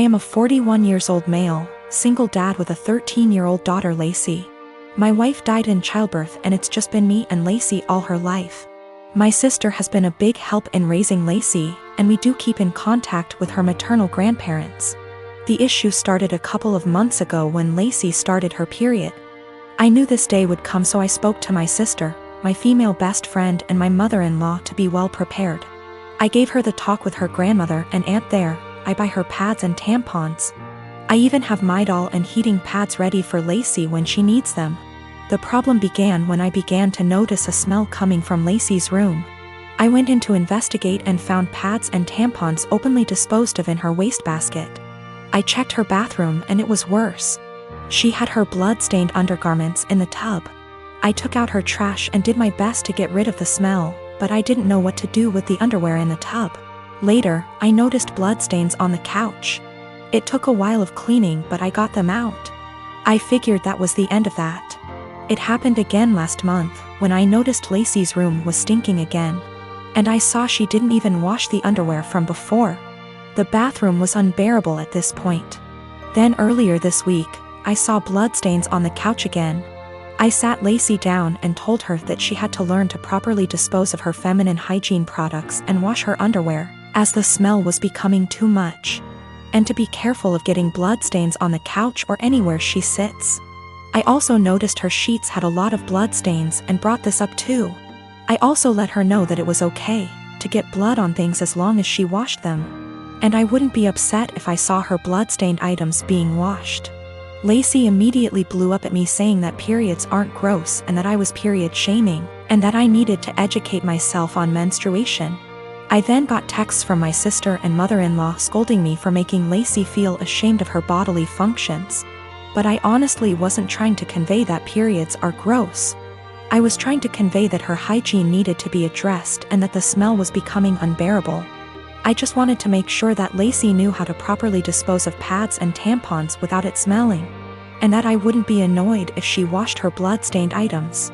I am a 41 years old male, single dad with a 13-year-old daughter Lacey. My wife died in childbirth and it's just been me and Lacey all her life. My sister has been a big help in raising Lacey, and we do keep in contact with her maternal grandparents. The issue started a couple of months ago when Lacey started her period. I knew this day would come, so I spoke to my sister, my female best friend and my mother-in-law to be well prepared. I gave her the talk with her grandmother and aunt there. I buy her pads and tampons. I even have Midol and heating pads ready for Lacey when she needs them. The problem began when I began to notice a smell coming from Lacey's room. I went in to investigate and found pads and tampons openly disposed of in her wastebasket. I checked her bathroom and it was worse. She had her blood-stained undergarments in the tub. I took out her trash and did my best to get rid of the smell, but I didn't know what to do with the underwear in the tub. Later, I noticed bloodstains on the couch. It took a while of cleaning, but I got them out. I figured that was the end of that. It happened again last month, when I noticed Lacey's room was stinking again. And I saw she didn't even wash the underwear from before. The bathroom was unbearable at this point. Then earlier this week, I saw bloodstains on the couch again. I sat Lacey down and told her that she had to learn to properly dispose of her feminine hygiene products and wash her underwear, as the smell was becoming too much. And to be careful of getting bloodstains on the couch or anywhere she sits. I also noticed her sheets had a lot of bloodstains and brought this up too. I also let her know that it was okay to get blood on things as long as she washed them. And I wouldn't be upset if I saw her bloodstained items being washed. Lacey immediately blew up at me saying that periods aren't gross and that I was period shaming, and that I needed to educate myself on menstruation. I then got texts from my sister and mother-in-law scolding me for making Lacey feel ashamed of her bodily functions. But I honestly wasn't trying to convey that periods are gross. I was trying to convey that her hygiene needed to be addressed and that the smell was becoming unbearable. I just wanted to make sure that Lacey knew how to properly dispose of pads and tampons without it smelling, and that I wouldn't be annoyed if she washed her blood-stained items.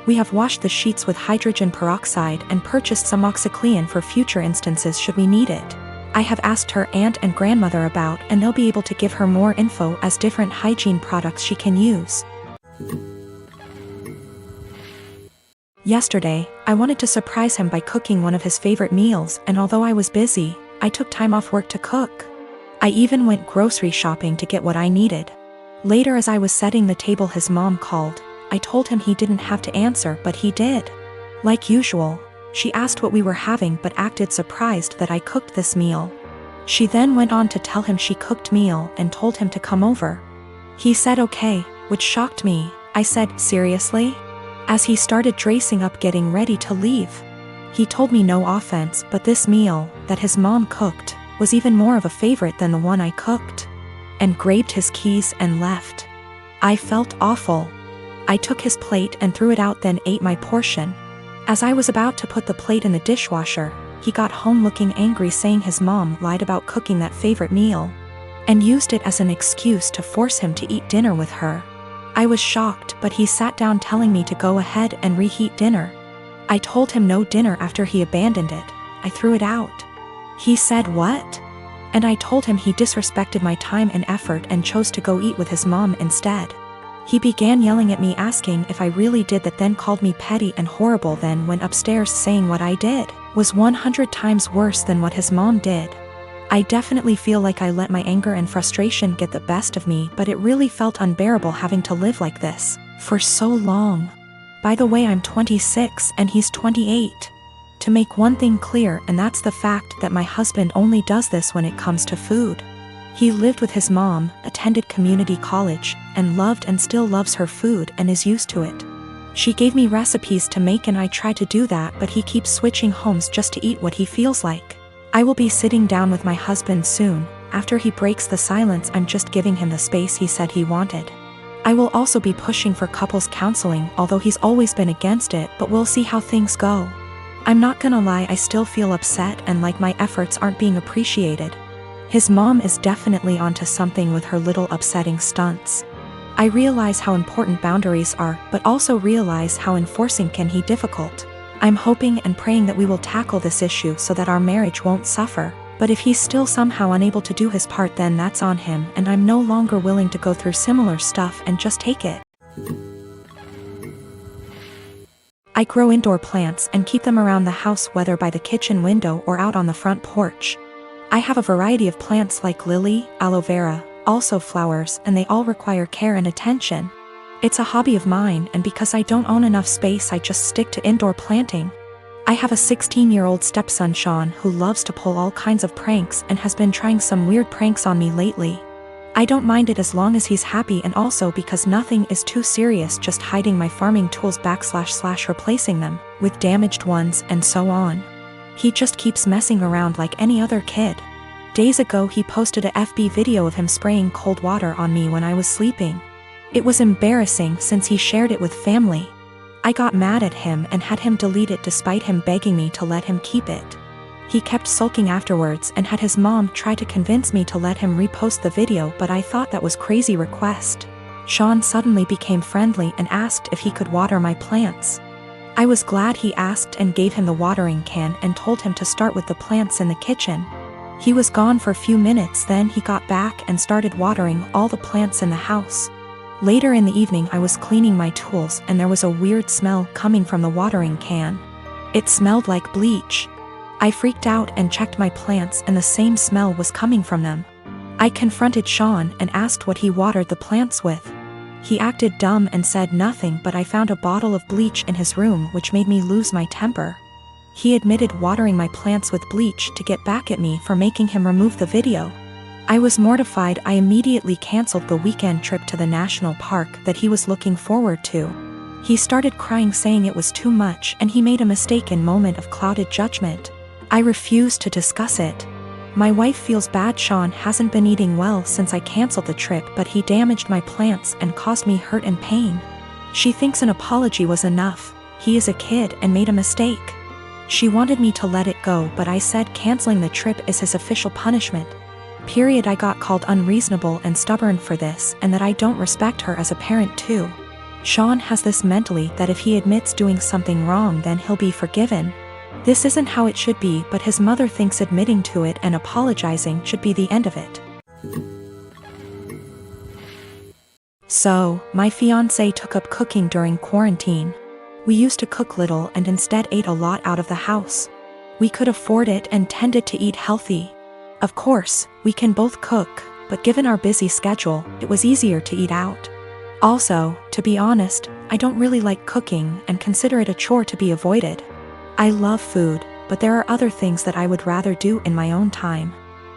We have washed the sheets with hydrogen peroxide and purchased some OxyClean for future instances should we need it. I have asked her aunt and grandmother about, and they'll be able to give her more info as different hygiene products she can use. Yesterday, I wanted to surprise him by cooking one of his favorite meals, and although I was busy, I took time off work to cook. I even went grocery shopping to get what I needed. Later, as I was setting the table, his mom called. I told him he didn't have to answer, but he did. Like usual, she asked what we were having but acted surprised that I cooked this meal. She then went on to tell him she cooked meal and told him to come over. He said okay, which shocked me. I said, seriously? As he started dressing up getting ready to leave. He told me no offense, but this meal, that his mom cooked, was even more of a favorite than the one I cooked. And grabbed his keys and left. I felt awful. I took his plate and threw it out, then ate my portion. As I was about to put the plate in the dishwasher, he got home looking angry, saying his mom lied about cooking that favorite meal, and used it as an excuse to force him to eat dinner with her. I was shocked, but he sat down telling me to go ahead and reheat dinner. I told him no dinner after he abandoned it. I threw it out. He said what? And I told him he disrespected my time and effort and chose to go eat with his mom instead. He began yelling at me, asking if I really did that, then called me petty and horrible, then went upstairs saying what I did was 100 times worse than what his mom did. I definitely feel like I let my anger and frustration get the best of me, but it really felt unbearable having to live like this for so long. By the way, I'm 26 and he's 28. To make one thing clear, and that's the fact that my husband only does this when it comes to food. He lived with his mom, attended community college, and loved and still loves her food and is used to it. She gave me recipes to make and I try to do that, but he keeps switching homes just to eat what he feels like. I will be sitting down with my husband soon. After he breaks the silence, I'm just giving him the space he said he wanted. I will also be pushing for couples counseling, although he's always been against it, but we'll see how things go. I'm not gonna lie, I still feel upset and like my efforts aren't being appreciated. His mom is definitely onto something with her little upsetting stunts. I realize how important boundaries are, but also realize how enforcing can be difficult. I'm hoping and praying that we will tackle this issue so that our marriage won't suffer. But if he's still somehow unable to do his part, then that's on him, and I'm no longer willing to go through similar stuff and just take it. I grow indoor plants and keep them around the house, whether by the kitchen window or out on the front porch. I have a variety of plants like lily, aloe vera, also flowers, and they all require care and attention. It's a hobby of mine, and because I don't own enough space, I just stick to indoor planting. I have a 16-year-old stepson, Sean, who loves to pull all kinds of pranks and has been trying some weird pranks on me lately. I don't mind it as long as he's happy, and also because nothing is too serious, just hiding my farming tools / replacing them with damaged ones and so on. He just keeps messing around like any other kid. Days ago he posted a FB video of him spraying cold water on me when I was sleeping. It was embarrassing since he shared it with family. I got mad at him and had him delete it despite him begging me to let him keep it. He kept sulking afterwards and had his mom try to convince me to let him repost the video, but I thought that was crazy request. Sean suddenly became friendly and asked if he could water my plants. I was glad he asked and gave him the watering can and told him to start with the plants in the kitchen. He was gone for a few minutes, then he got back and started watering all the plants in the house. Later in the evening I was cleaning my tools and there was a weird smell coming from the watering can. It smelled like bleach. I freaked out and checked my plants, and the same smell was coming from them. I confronted Sean and asked what he watered the plants with. He acted dumb and said nothing, but I found a bottle of bleach in his room, which made me lose my temper. He admitted watering my plants with bleach to get back at me for making him remove the video. I was mortified. I immediately canceled the weekend trip to the national park that he was looking forward to. He started crying, saying it was too much and he made a mistake in moment of clouded judgment. I refused to discuss it. My wife feels bad. Sean hasn't been eating well since I canceled the trip, but he damaged my plants and caused me hurt and pain. She thinks an apology was enough. He is a kid and made a mistake. She wanted me to let it go, but I said canceling the trip is his official punishment. I got called unreasonable and stubborn for this, and that I don't respect her as a parent too. Sean has this mentally that if he admits doing something wrong, then he'll be forgiven. This isn't how it should be, but his mother thinks admitting to it and apologizing should be the end of it. So, my fiancé took up cooking during quarantine. We used to cook little and instead ate a lot out of the house. We could afford it and tended to eat healthy. Of course, we can both cook, but given our busy schedule, it was easier to eat out. Also, to be honest, I don't really like cooking and consider it a chore to be avoided. I love food, but there are other things that I would rather do in my own time.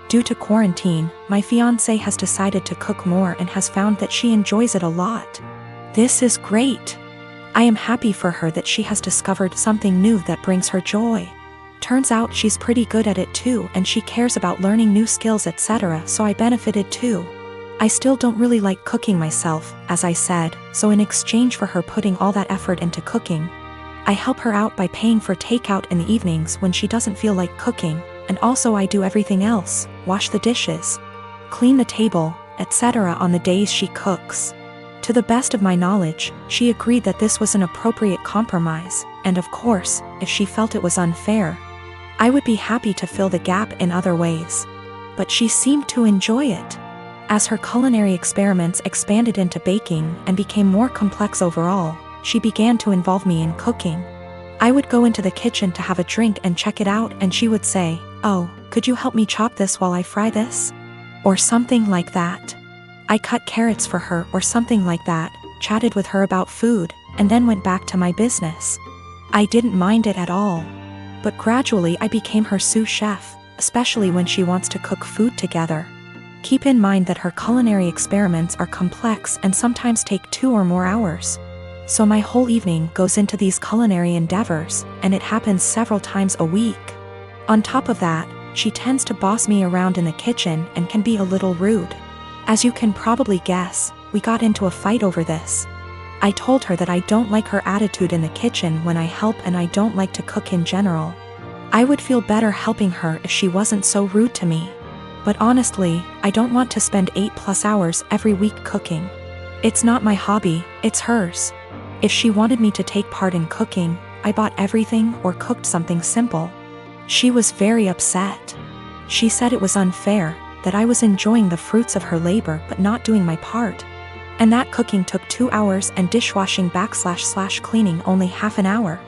Due to quarantine, my fiancé has decided to cook more and has found that she enjoys it a lot. This is great. I am happy for her that she has discovered something new that brings her joy. Turns out she's pretty good at it too, and she cares about learning new skills, etc., so I benefited too. I still don't really like cooking myself, as I said, so in exchange for her putting all that effort into cooking, I help her out by paying for takeout in the evenings when she doesn't feel like cooking, and also I do everything else, wash the dishes, clean the table, etc. on the days she cooks. To the best of my knowledge, she agreed that this was an appropriate compromise, and of course, if she felt it was unfair, I would be happy to fill the gap in other ways. But she seemed to enjoy it. As her culinary experiments expanded into baking and became more complex overall, she began to involve me in cooking. I would go into the kitchen to have a drink and check it out, and she would say, "Oh, could you help me chop this while I fry this?" Or something like that. I cut carrots for her or something like that, chatted with her about food, and then went back to my business. I didn't mind it at all. But gradually I became her sous chef, especially when she wants to cook food together. Keep in mind that her culinary experiments are complex and sometimes take 2 or more hours. So my whole evening goes into these culinary endeavors, and it happens several times a week. On top of that, she tends to boss me around in the kitchen and can be a little rude. As you can probably guess, we got into a fight over this. I told her that I don't like her attitude in the kitchen when I help, and I don't like to cook in general. I would feel better helping her if she wasn't so rude to me. But honestly, I don't want to spend 8+ hours every week cooking. It's not my hobby, it's hers. If she wanted me to take part in cooking, I bought everything or cooked something simple. She was very upset. She said it was unfair, that I was enjoying the fruits of her labor but not doing my part. And that cooking took 2 hours and dishwashing / cleaning only half an hour.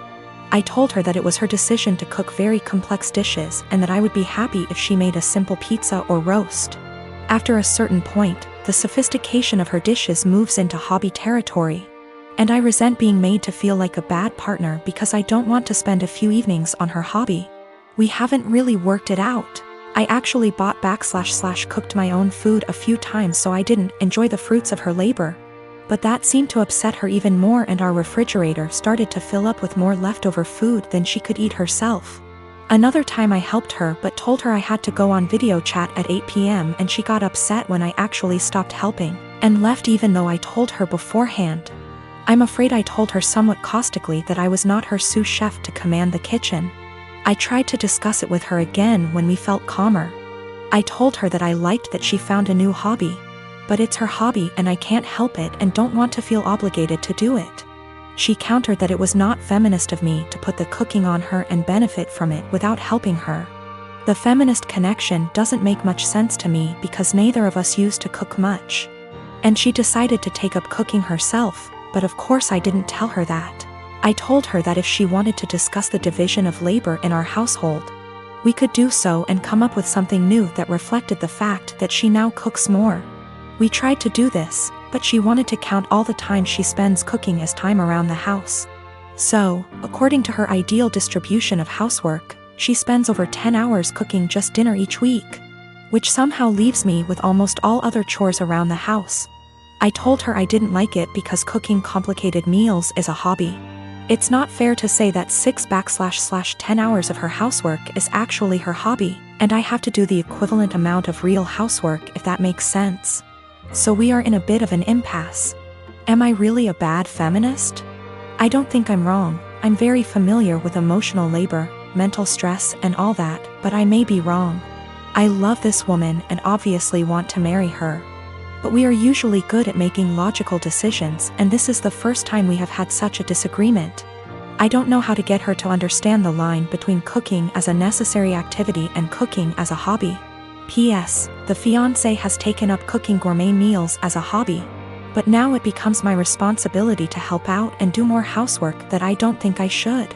I told her that it was her decision to cook very complex dishes and that I would be happy if she made a simple pizza or roast. After a certain point, the sophistication of her dishes moves into hobby territory. And I resent being made to feel like a bad partner because I don't want to spend a few evenings on her hobby. We haven't really worked it out. I actually bought / cooked my own food a few times so I didn't enjoy the fruits of her labor. But that seemed to upset her even more, and our refrigerator started to fill up with more leftover food than she could eat herself. Another time I helped her but told her I had to go on video chat at 8 p.m. and she got upset when I actually stopped helping, and left even though I told her beforehand. I'm afraid I told her somewhat caustically that I was not her sous chef to command the kitchen. I tried to discuss it with her again when we felt calmer. I told her that I liked that she found a new hobby. But it's her hobby and I can't help it and don't want to feel obligated to do it. She countered that it was not feminist of me to put the cooking on her and benefit from it without helping her. The feminist connection doesn't make much sense to me because neither of us used to cook much. And she decided to take up cooking herself, but of course I didn't tell her that. I told her that if she wanted to discuss the division of labor in our household, we could do so and come up with something new that reflected the fact that she now cooks more. We tried to do this, but she wanted to count all the time she spends cooking as time around the house. So, according to her ideal distribution of housework, she spends over 10 hours cooking just dinner each week, which somehow leaves me with almost all other chores around the house. I told her I didn't like it because cooking complicated meals is a hobby. It's not fair to say that 6 / 10 hours of her housework is actually her hobby, and I have to do the equivalent amount of real housework if that makes sense. So we are in a bit of an impasse. Am I really a bad feminist? I don't think I'm wrong. I'm very familiar with emotional labor, mental stress and all that, but I may be wrong. I love this woman and obviously want to marry her. But we are usually good at making logical decisions, and this is the first time we have had such a disagreement. I don't know how to get her to understand the line between cooking as a necessary activity and cooking as a hobby. P.S. The fiancé has taken up cooking gourmet meals as a hobby. But now it becomes my responsibility to help out and do more housework that I don't think I should.